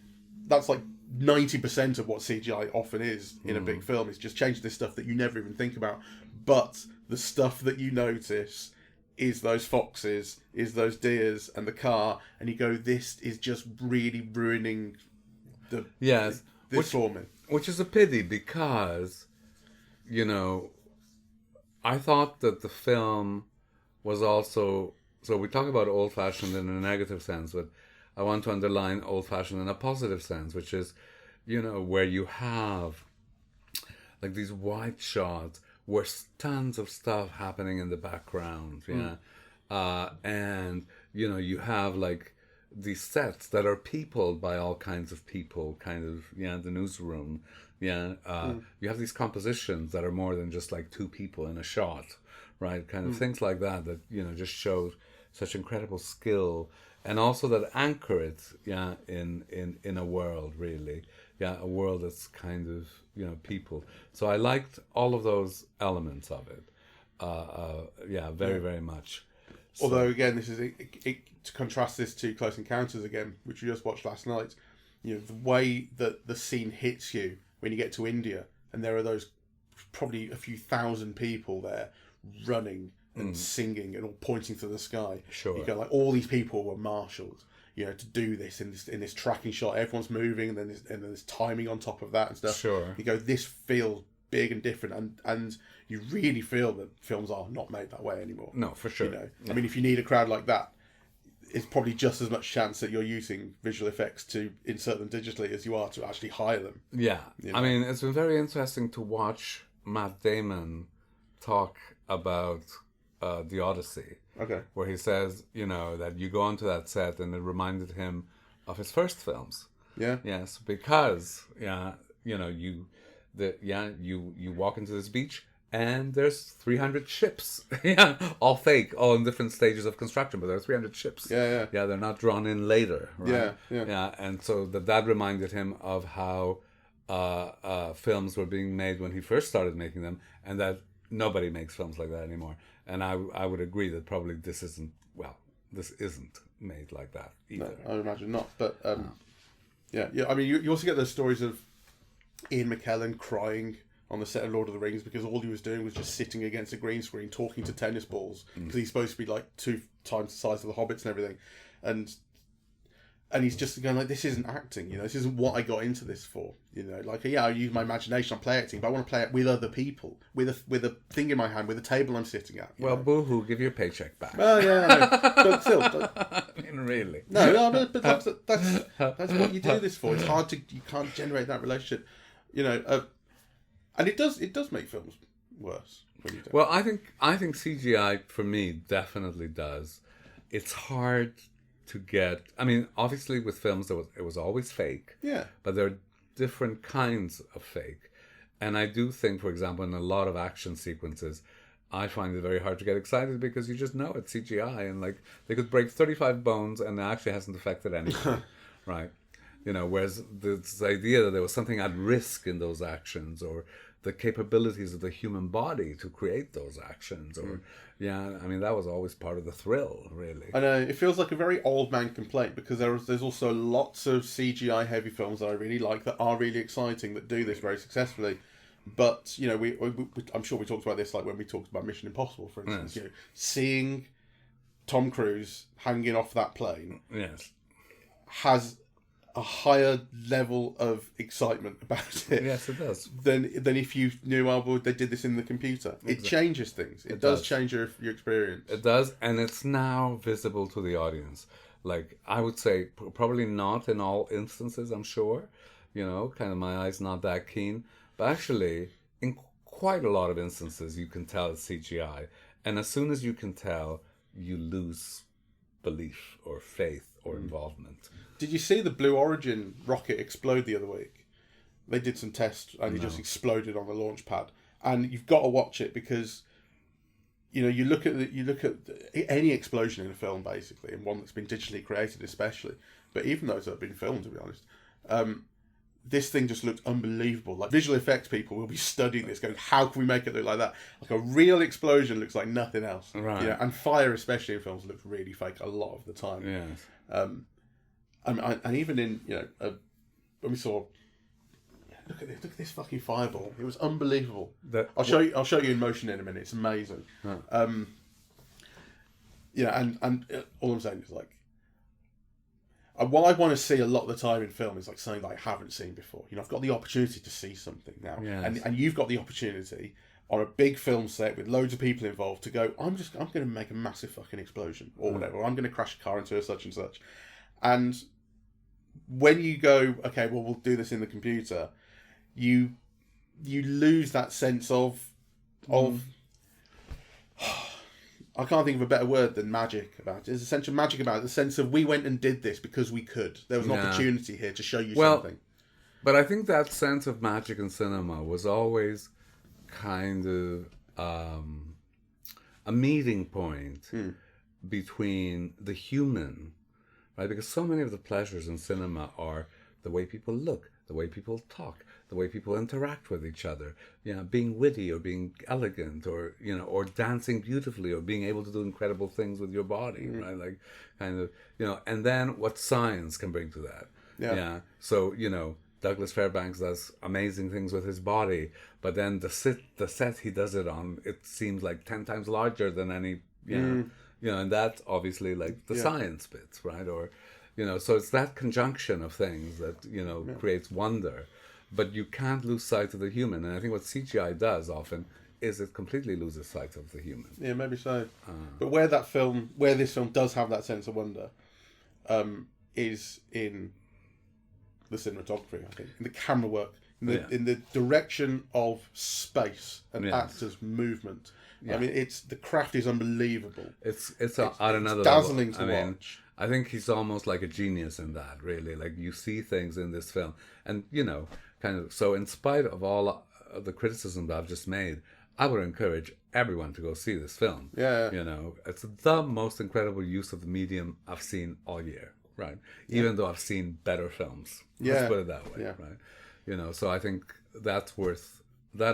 90% of what CGI often is in a big film. It's just changing this stuff that you never even think about. But the stuff that you notice is those foxes, is those deers, and the car, and you go, this is just really ruining this for me. Which is a pity, because, you know, I thought that the film was also, so we talk about old-fashioned in a negative sense, but I want to underline old-fashioned in a positive sense, which is, you know, where you have like these wide shots where tons of stuff happening in the background, and, you know, you have like these sets that are peopled by all kinds of people, kind of, the newsroom, you have these compositions that are more than just like two people in a shot, right? Kind of things like that, you know, just show such incredible skill, and also that anchor it, in a world, really, a world that's kind of, you know, people. So I liked all of those elements of it, very, very much. So, although again, this is to contrast this to Close Encounters again, which we just watched last night. You know, the way that the scene hits you when you get to India, and there are those probably a few thousand people there running and singing and all pointing to the sky. Sure. You go, like, all these people were marshalled, you know, to do this in this tracking shot. Everyone's moving, and then there's timing on top of that and stuff. Sure. You go, this feels big and different, and you really feel that films are not made that way anymore. No, for sure. You know, I mean, if you need a crowd like that, it's probably just as much chance that you're using visual effects to insert them digitally as you are to actually hire them. Yeah. You know? I mean, it's been very interesting to watch Matt Damon talk about The Odyssey. Okay. Where he says, you know, that you go onto that set and it reminded him of his first films. Yeah. Yes, because, you know, you walk into this beach and there's 300 ships. Yeah, all fake, all in different stages of construction, but there are 300 ships. Yeah. Yeah, they're not drawn in later, right? Yeah. Yeah, and so that reminded him of how films were being made when he first started making them, and that nobody makes films like that anymore. And I would agree that probably this isn't made like that either. No, I would imagine not. But yeah. I mean, you also get those stories of Ian McKellen crying on the set of Lord of the Rings because all he was doing was just sitting against a green screen talking to tennis balls because he's supposed to be like 2 times the size of the Hobbits and everything, and he's just going like, this isn't acting, you know, this isn't what I got into this for, you know, like, yeah, I use my imagination, I play acting, but I want to play it with other people, with a thing in my hand, with a table I'm sitting at. Well, boo-hoo, give your paycheck back. Well, yeah, but still. I mean, really. No, but that's what you do this for. It's hard you can't generate that relationship, you know, and it does make films worse when you do. Well, I think CGI, for me, definitely does. It's hard to get. I mean, obviously with films it was always fake. Yeah. But there are different kinds of fake. And I do think, for example, in a lot of action sequences, I find it very hard to get excited because you just know it's CGI, and like they could break 35 bones and it actually hasn't affected anything. Right? You know, whereas this idea that there was something at risk in those actions, or the capabilities of the human body to create those actions, or I mean, that was always part of the thrill, really. I know, it feels like a very old man complaint because there's also lots of CGI heavy films that I really like that are really exciting, that do this very successfully. But, you know, we I'm sure we talked about this like when we talked about Mission Impossible, for instance. Yes. You know, seeing Tom Cruise hanging off that plane has a higher level of excitement about it. Yes, it does. Than if you knew, they did this in the computer. Exactly. It changes things. It does change your experience. It does, and it's now visible to the audience. Like, I would say, probably not in all instances, I'm sure. You know, kind of my eye's not that keen. But actually, in quite a lot of instances, you can tell it's CGI. And as soon as you can tell, you lose belief or faith or involvement. Did you see the Blue Origin rocket explode the other week? They did some tests and it just exploded on the launch pad. And you've got to watch it because, you know, you look at any explosion in a film basically, and one that's been digitally created especially, but even those that have been filmed, to be honest, this thing just looked unbelievable. Like, visual effects people will be studying this, going, how can we make it look like that? Like, a real explosion looks like nothing else. Right. You know, and fire, especially in films, looks really fake a lot of the time. Yes. And even in, you know, when we saw, look at this fucking fireball. It was unbelievable. I'll show you in motion in a minute. It's amazing. Huh. Yeah, and all I'm saying is, like, what I want to see a lot of the time in film is like something that I haven't seen before. You know, I've got the opportunity to see something now, yes. and you've got the opportunity on a big film set with loads of people involved to go, I'm going to make a massive fucking explosion or whatever. Or I'm going to crash a car into a such and such. And when you go, okay, well, we'll do this in the computer, you lose that sense of I can't think of a better word than magic about it. There's a sense of magic about it. The sense of we went and did this because we could. There was an opportunity here to show you something. But I think that sense of magic in cinema was always kind of a meeting point between the human, right? Because so many of the pleasures in cinema are the way people look, the way people talk, the way people interact with each other, you know, being witty or being elegant, or, you know, or dancing beautifully, or being able to do incredible things with your body, right? Like, kind of, you know, and then what science can bring to that. Yeah. So, you know, Douglas Fairbanks does amazing things with his body, but then the set he does it on, it seems like 10 times larger than any, you know, and that's obviously like the science bits, right? Or, you know, so it's that conjunction of things that, you know, creates wonder. but you can't lose sight of the human. And I think what CGI does often is it completely loses sight of the human. Yeah, maybe so. But where this film does have that sense of wonder, is in the cinematography, I think, in the camera work, in the direction of space and actors' movement. Yeah. I mean, the craft is unbelievable. It's at another dazzling level. to watch. I think he's almost like a genius in that, really. Like, you see things in this film, and kind of. So, in spite of all of the criticism that I've just made, I would encourage everyone to go see this film. Yeah. It's the most incredible use of the medium I've seen all year, right? Even though I've seen better films. Let's put it that way, right? So I think that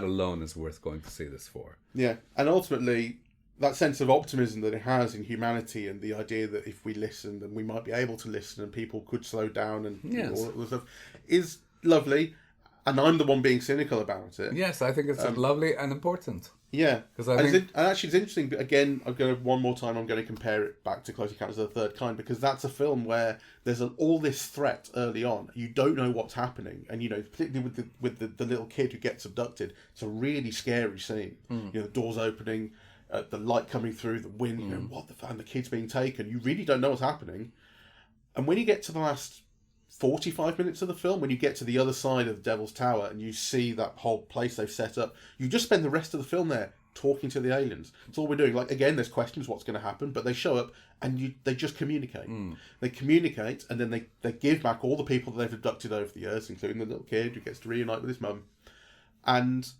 alone is worth going to see this for. Yeah, and ultimately, that sense of optimism that it has in humanity, and the idea that if we listened, and we might be able to listen, and people could slow down, and all that stuff, is lovely. And I'm the one being cynical about it. Yes, I think it's lovely and important. Yeah, because actually it's interesting. But again, I'm going to compare it back to Close Encounters of the Third Kind, because that's a film where there's all this threat early on. You don't know what's happening, and particularly with the little kid who gets abducted, it's a really scary scene. The doors opening, the light coming through, the wind, and the kid's being taken. You really don't know what's happening, and when you get to the last 45 minutes of the film, when you get to the other side of the Devil's Tower and you see that whole place they've set up, you just spend the rest of the film there talking to the aliens. That's all we're doing. Like, again, there's questions what's going to happen, but they show up and they just communicate. They communicate, and then they give back all the people that they've abducted over the years, including the little kid who gets to reunite with his mum, and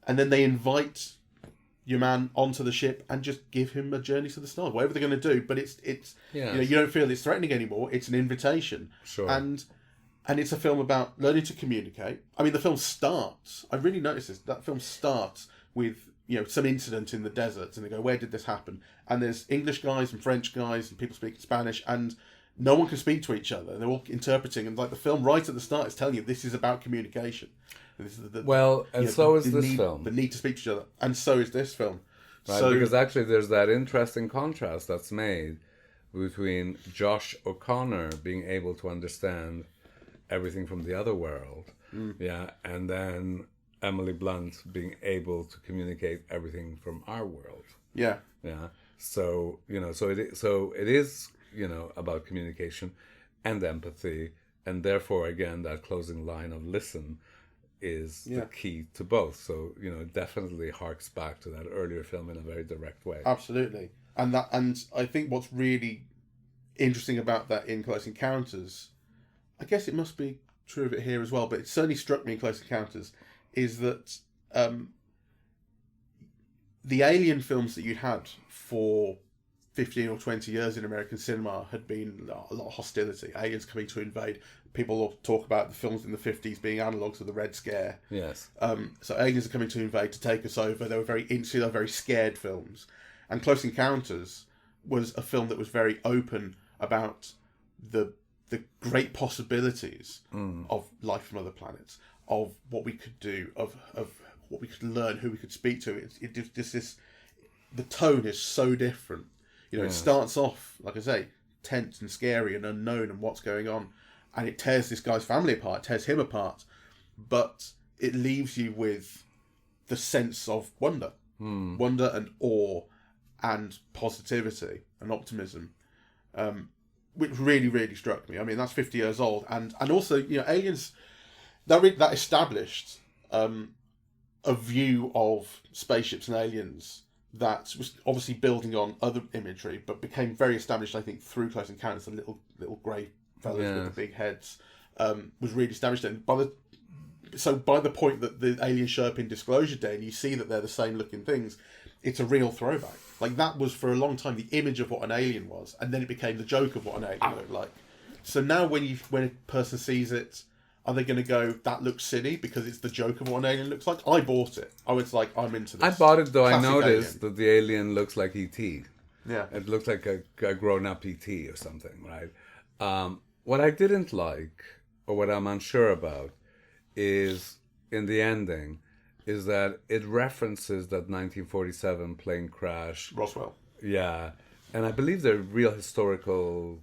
then they invite your man onto the ship and just give him a journey to the stars, whatever they're going to do. But it's you don't feel it's threatening anymore. It's an invitation. Sure. And it's a film about learning to communicate. I mean, the film starts, I really noticed this, that film starts with some incident in the desert, and they go, where did this happen? And there's English guys and French guys and people speaking Spanish, and no one can speak to each other, and they're all interpreting, and like the film right at the start is telling you this is about communication. This is this film. The need to speak to each other. And so is this film. Right, because actually there's that interesting contrast that's made between Josh O'Connor being able to understand everything from the other world, and then Emily Blunt being able to communicate everything from our world. Yeah. So, it is about communication and empathy, and therefore, again, that closing line of listen is the key to both. So, it definitely harks back to that earlier film in a very direct way. Absolutely. And I think what's really interesting about that in Close Encounters, I guess it must be true of it here as well, but it certainly struck me in Close Encounters, is that the alien films that you'd had for 15 or 20 years in American cinema had been a lot of hostility. Aliens coming to invade. People will talk about the films in the 50s being analogues of the Red Scare. Yes. So aliens are coming to invade, to take us over. They were very insular, very scared films. And Close Encounters was a film that was very open about the great possibilities of life from other planets, of what we could do, of what we could learn, who we could speak to. The tone is so different. It starts off, like I say, tense and scary and unknown and what's going on. And it tears this guy's family apart, tears him apart. But it leaves you with the sense of wonder. Wonder and awe and positivity and optimism. Which really, really struck me. I mean, that's 50 years old. And also, aliens, that established a view of spaceships and aliens that was obviously building on other imagery, but became very established, I think, through Close Encounters. The little grey fellows with the big heads was really established. And by the point that the aliens show up in Disclosure Day and you see that they're the same looking things, it's a real throwback. Like, that was for a long time the image of what an alien was, and then it became the joke of what an alien looked like. So now when a person sees it, are they going to go, that looks silly because it's the joke of what an alien looks like? I bought it. I was like, I'm into this. I bought it, though. I noticed that the alien looks like E.T. Yeah. It looks like a grown-up E.T. or something, right? What I didn't like, or what I'm unsure about, is, in the ending, is that it references that 1947 plane crash. Roswell. Yeah. And I believe they're real historical...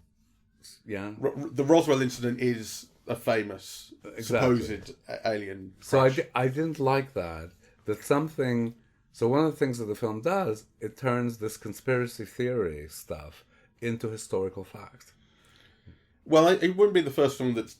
Yeah. The Roswell incident is a famous Exactly. supposed alien. So crash. I didn't like that. Something. So one of the things that the film does, it turns this conspiracy theory stuff into historical fact. Well, it wouldn't be the first film that's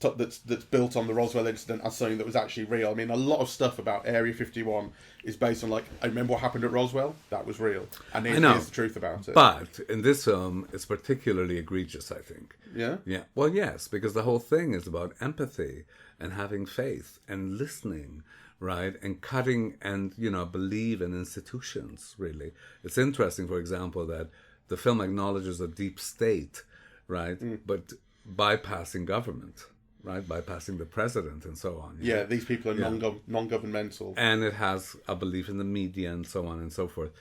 built on the Roswell incident as something that was actually real. I mean, a lot of stuff about Area 51 is based on, like, I remember what happened at Roswell. That was real, and here's the truth about it. But in this film, it's particularly egregious, I think. Yeah? Yeah. Well, yes, because the whole thing is about empathy and having faith and listening, right? And cutting and, believe in institutions, really. It's interesting, for example, that the film acknowledges a deep state, right? But bypassing government, right? Bypassing the president and so on. Yeah, these people are non-governmental. And it has a belief in the media and so on and so forth.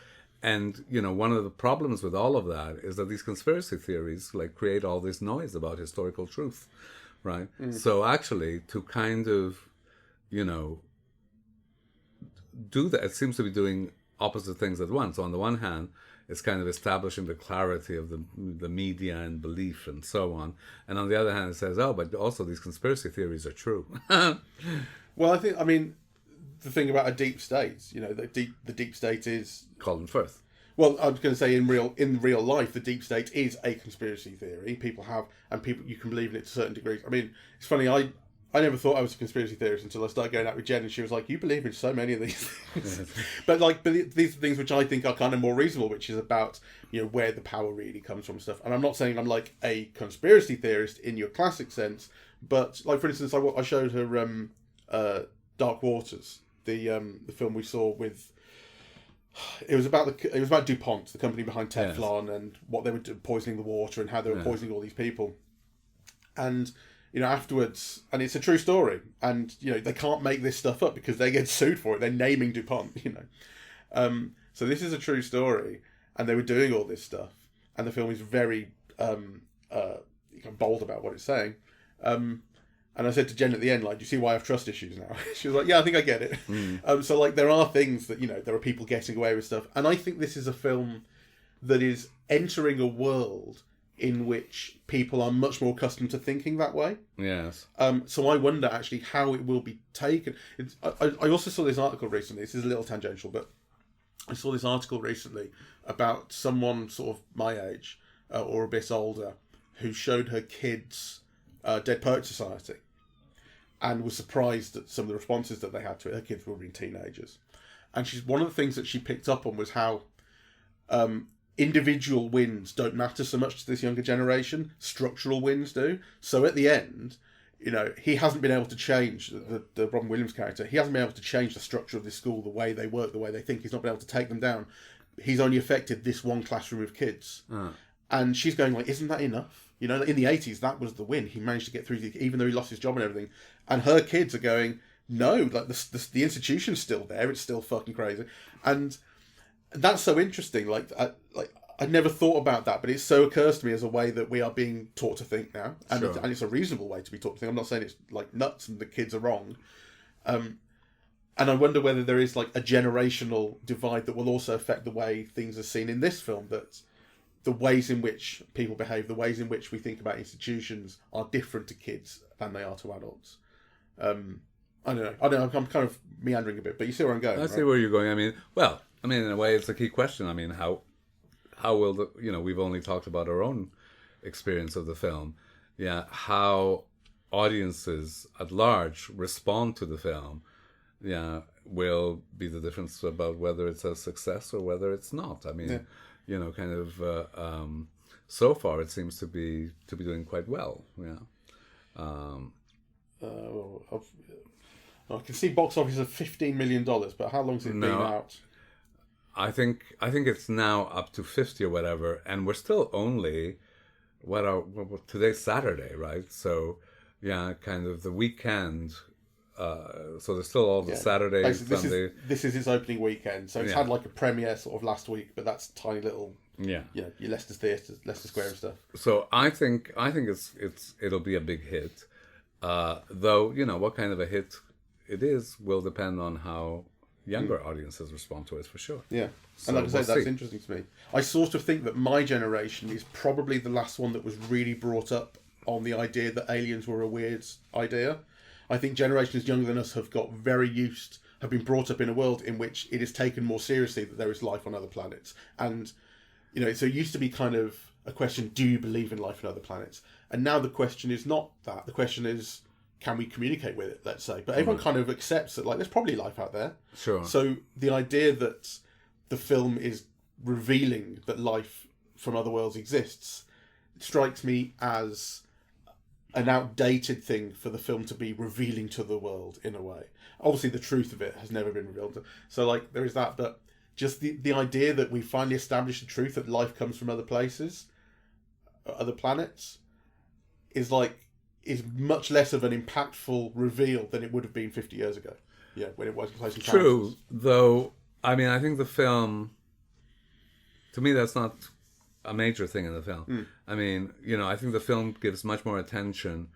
And, one of the problems with all of that is that these conspiracy theories, like, create all this noise about historical truth, right? So actually, to kind of, do that, it seems to be doing opposite things at once. So on the one hand, it's kind of establishing the clarity of the media and belief and so on. And on the other hand, it says, oh, but also these conspiracy theories are true. Well, I mean, the thing about a deep state, the deep state is... Colin Firth. Well, I was going to say in real life, the deep state is a conspiracy theory. People you can believe in it to certain degrees. I mean, it's funny, I never thought I was a conspiracy theorist until I started going out with Jen, and she was like, "You believe in so many of these things," but these are things which I think are kind of more reasonable, which is about where the power really comes from and stuff. And I'm not saying I'm like a conspiracy theorist in your classic sense, but like for instance, I showed her Dark Waters, the film we saw with. It was about DuPont, the company behind Teflon, and what they were doing, poisoning the water, and how they were poisoning all these people, and. Afterwards, and it's a true story, and they can't make this stuff up because they get sued for it. They're naming DuPont, So this is a true story, and they were doing all this stuff, and the film is very bold about what it's saying. And I said to Jen at the end, like, "Do you see why I have trust issues now?" She was like, "Yeah, I think I get it." So like, there are things that there are people getting away with stuff, and I think this is a film that is entering a world in which people are much more accustomed to thinking that way. Yes. So I wonder actually how it will be taken. I also saw this article recently. This is a little tangential, but I saw this article recently about someone sort of my age or a bit older who showed her kids Dead Poets Society and was surprised at some of the responses that they had to it. Her kids were being teenagers. And one of the things that she picked up on was how individual wins don't matter so much to this younger generation. Structural wins do. So at the end, he hasn't been able to change the Robin Williams character. He hasn't been able to change the structure of this school, the way they work, the way they think. He's not been able to take them down. He's only affected this one classroom of kids. And she's going like, isn't that enough? In the 80s, that was the win. He managed to get through, even though he lost his job and everything. And her kids are going, no, like the institution's still there. It's still fucking crazy. And that's so interesting. I never thought about that, but it so occurs to me as a way that we are being taught to think now, and it's a reasonable way to be taught to think. I'm not saying it's like nuts and the kids are wrong, and I wonder whether there is like a generational divide that will also affect the way things are seen in this film. That the ways in which people behave, the ways in which we think about institutions, are different to kids than they are to adults. I don't know. I'm kind of meandering a bit, but you see where I'm going. I see where you're going. I mean, in a way, it's a key question. I mean, how will we've only talked about our own experience of the film. Yeah, how audiences at large respond to the film, will be the difference about whether it's a success or whether it's not. I mean, so far it seems to be doing quite well. I can see box office of $15 million, but how long's it been out? I think it's now up to 50 or whatever, and we're still only today's Saturday, right? So kind of the weekend. So there's still all the Saturday, Sunday. This is its opening weekend, so it's had like a premiere sort of last week, but that's tiny little. Your Leicester Theatre, Leicester Square and stuff. So I think it'll be a big hit, though what kind of a hit it is will depend on how younger audiences respond to it, for sure. Yeah, and like I say, that's interesting to me. I sort of think that my generation is probably the last one that was really brought up on the idea that aliens were a weird idea. I think generations younger than us have been brought up in a world in which it is taken more seriously that there is life on other planets. And, so it used to be kind of a question, do you believe in life on other planets? And now the question is not that. The question is, can we communicate with it, let's say? But everyone kind of accepts that, there's probably life out there. Sure. So the idea that the film is revealing that life from other worlds exists strikes me as an outdated thing for the film to be revealing to the world in a way. Obviously, the truth of it has never been revealed. So, there is that. But just the idea that we finally established the truth that life comes from other places, other planets, is much less of an impactful reveal than it would have been 50 years ago. Yeah, when it was Close Encounters. True, though. I mean, I think the film, to me, that's not a major thing in the film. I mean, I think the film gives much more attention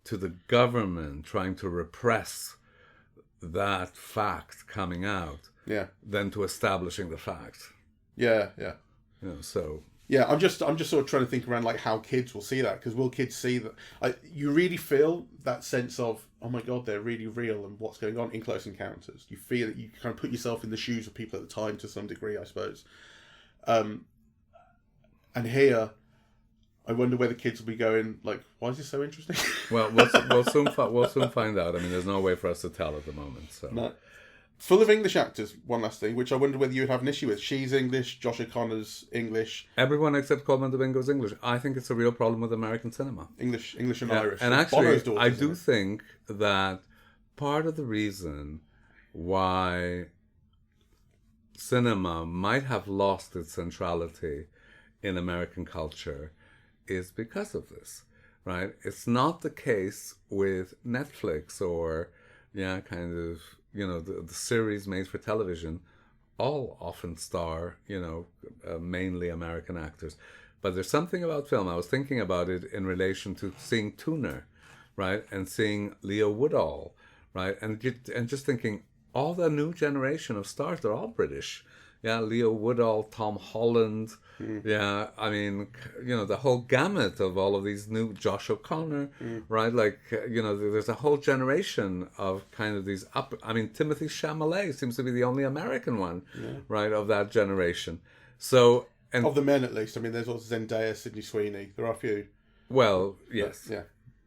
to the government trying to repress that fact coming out than to establishing the fact. Yeah. So... Yeah, I'm just sort of trying to think around how kids will see that, because will kids see that? You really feel that sense of, oh my god, they're really real and what's going on in Close Encounters. You feel that you kind of put yourself in the shoes of people at the time to some degree, I suppose. And here, I wonder whether kids will be going why is this so interesting? Well, we'll soon find out. I mean, there's no way for us to tell at the moment. So. No. Full of English actors, one last thing, which I wonder whether you would have an issue with. She's English, Josh O'Connor's English. Everyone except Coleman Domingo's English. I think it's a real problem with American cinema. English and Irish. And actually, I do think that part of the reason why cinema might have lost its centrality in American culture is because of this, right? It's not the case with Netflix or, the series made for television. All often star, mainly American actors. But there's something about film. I was thinking about it in relation to seeing Tooner, right? And seeing Leo Woodall, right? And just thinking, all the new generation of stars, they're all British. Yeah, Leo Woodall, Tom Holland. Yeah, I mean, the whole gamut of all of these new, Josh O'Connor, right? There's a whole generation of kind of these Timothy Chalamet seems to be the only American one, right, of that generation. So, and of the men at least. I mean, there's also Zendaya, Sydney Sweeney. There are a few. Well, yes. But, yeah.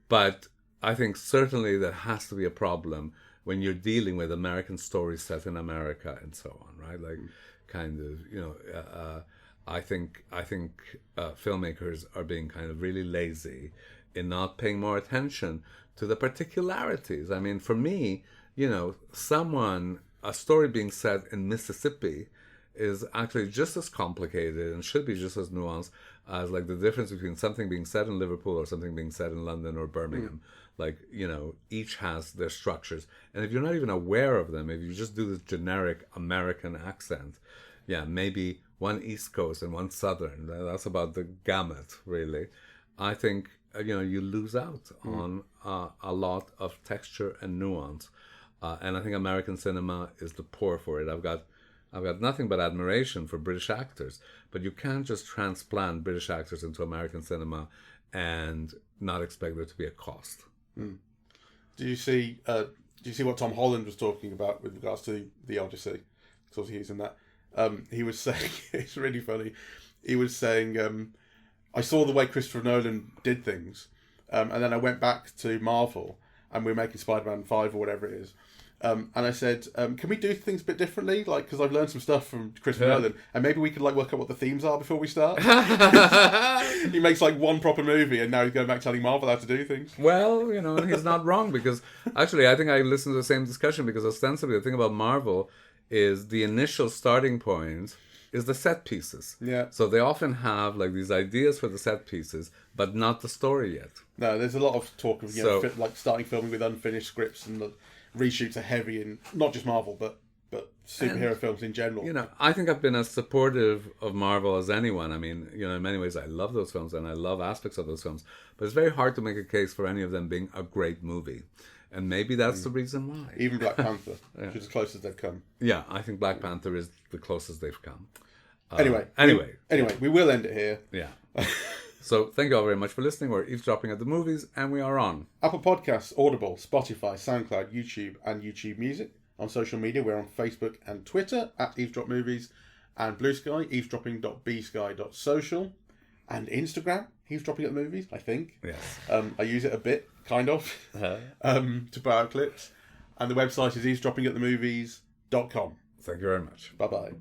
But I think certainly there has to be a problem when you're dealing with American stories set in America and so on, right? I think filmmakers are being kind of really lazy in not paying more attention to the particularities. I mean, for me, a story being set in Mississippi is actually just as complicated and should be just as nuanced as the difference between something being set in Liverpool or something being set in London or Birmingham. Each has their structures. And if you're not even aware of them, if you just do this generic American accent, maybe one East Coast and one Southern, that's about the gamut, really. I think, you lose out on a lot of texture and nuance. And I think American cinema is the poor for it. I've got nothing but admiration for British actors, but you can't just transplant British actors into American cinema and not expect there to be a cost. Do you see what Tom Holland was talking about with regards to the Odyssey? Because he's in that. He was saying, it's really funny. He was saying, I saw the way Christopher Nolan did things, and then I went back to Marvel, and we were making Spider-Man 5 or whatever it is. And I said, can we do things a bit differently? Because I've learned some stuff from Christopher Nolan, and maybe we could work out what the themes are before we start. He makes one proper movie, and now he's going back telling Marvel how to do things. Well, he's not wrong, because actually I think I listened to the same discussion, because ostensibly the thing about Marvel is the initial starting point is the set pieces. Yeah. So they often have these ideas for the set pieces, but not the story yet. No, there's a lot of talk of starting filming with unfinished scripts, and the reshoots are heavy in not just Marvel, but superhero films in general. I think I've been as supportive of Marvel as anyone. I mean, in many ways I love those films and I love aspects of those films, but it's very hard to make a case for any of them being a great movie. And maybe that's the reason why. Even Black Panther, which is as close as they've come. Yeah, I think Black Panther is the closest they've come. Anyway, we will end it here. Yeah. So thank you all very much for listening. We're eavesdropping at the movies, and we are on Apple Podcasts, Audible, Spotify, SoundCloud, YouTube, and YouTube Music. On social media, we're on Facebook and Twitter at Eavesdrop Movies, and Blue Sky, eavesdropping.bsky.social, and Instagram, Eavesdropping at the Movies, I think. Yes. I use it a bit, kind of, to put out clips. And the website is eavesdroppingatthemovies.com. Thank you very much. Bye-bye.